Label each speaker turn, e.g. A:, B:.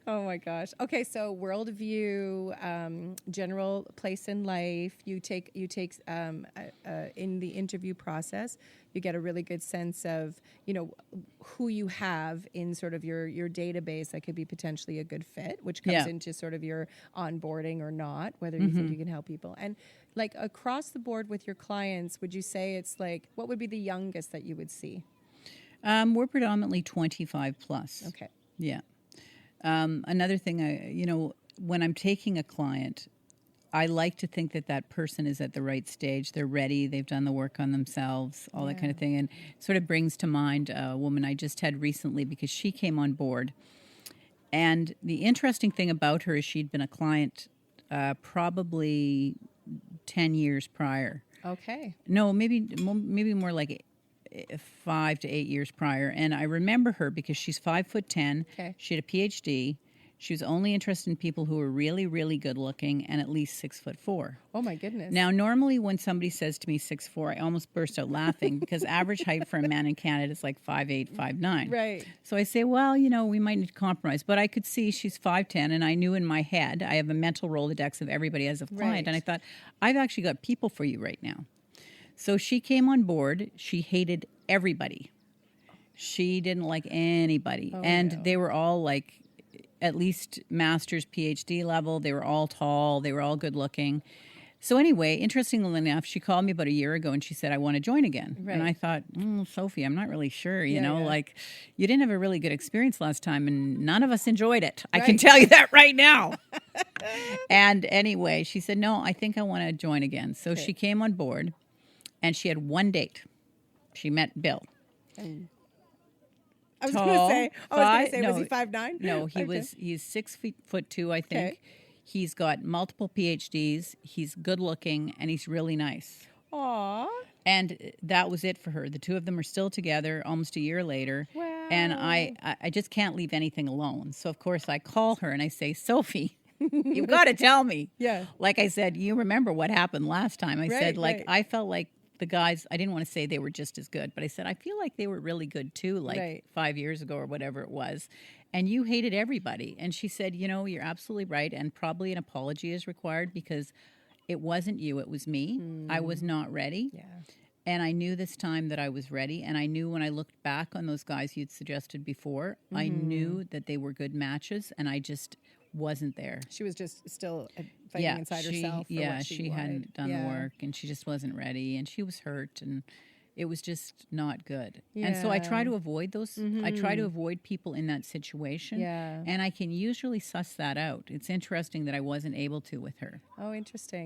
A: Oh my gosh. Okay, so worldview, general place in life. You take in the interview process. You get a really good sense of who you have in sort of your database that could be potentially a good fit, which comes
B: Yeah.
A: into sort of your onboarding or not, whether you think you can help people. And like across the board with your clients, would you say it's like what would be the youngest that you would see?
B: We're predominantly 25 plus.
A: Okay.
B: Yeah. Another thing, when I'm taking a client, I like to think that that person is at the right stage. They're ready. They've done the work on themselves, all that kind of thing. And sort of brings to mind a woman I just had recently because she came on board. And the interesting thing about her is she'd been a client probably 10 years prior.
A: Okay.
B: No, maybe more like 5 to 8 years prior. And I remember her because she's 5'10".
A: Okay.
B: She had a PhD. She was only interested in people who were really, really good looking and at least 6'4".
A: Oh my goodness.
B: Now, normally when somebody says to me 6'4", I almost burst out laughing because average height for a man in Canada is like 5'8", 5'9".
A: Right.
B: So I say, well, we might need to compromise. But I could see she's 5'10", and I knew in my head, I have a mental Rolodex of everybody as a client.
A: Right.
B: And I thought, I've actually got people for you right now. So she came on board. She hated everybody. She didn't like anybody. And they were all like at least master's, PhD level. They were all tall. They were all good looking. So anyway, interestingly enough, she called me about a year ago and she said, I want to join again.
A: Right.
B: And I thought, Sophie, I'm not really sure. You know,
A: yeah.
B: like you didn't have a really good experience last time and none of us enjoyed it. I can tell you that right now. And anyway, she said, no, I think I want to join again. So she came on board and she had one date. She met Bill.
A: I was
B: Tall,
A: going to say, was he 5'9"?
B: No, he's 6'2", I think.
A: Okay.
B: He's got multiple PhDs. He's good looking and he's really nice.
A: Aw.
B: And that was it for her. The two of them are still together almost a year later.
A: Wow.
B: And I just can't leave anything alone. So, of course, I call her and I say, Sophie, you've got to tell me.
A: Yeah.
B: Like I said, you remember what happened last time. I said,
A: right.
B: I felt like the guys, I didn't want to say they were just as good, but I said, I feel like they were really good too, like 5 years ago or whatever it was. And you hated everybody. And she said, you're absolutely right. And probably an apology is required because it wasn't you, it was me. I was not ready.
A: Yeah.
B: And I knew this time that I was ready. And I knew when I looked back on those guys you'd suggested before, I knew that they were good matches and I just wasn't there.
A: She was just still fighting inside herself.
B: Yeah, she hadn't done the work and she just wasn't ready and she was hurt and it was just not good. Yeah. And so I try to avoid those. I try to avoid people in that situation.
A: Yeah.
B: And I can usually suss that out. It's interesting that I wasn't able to with her.
A: Oh, interesting.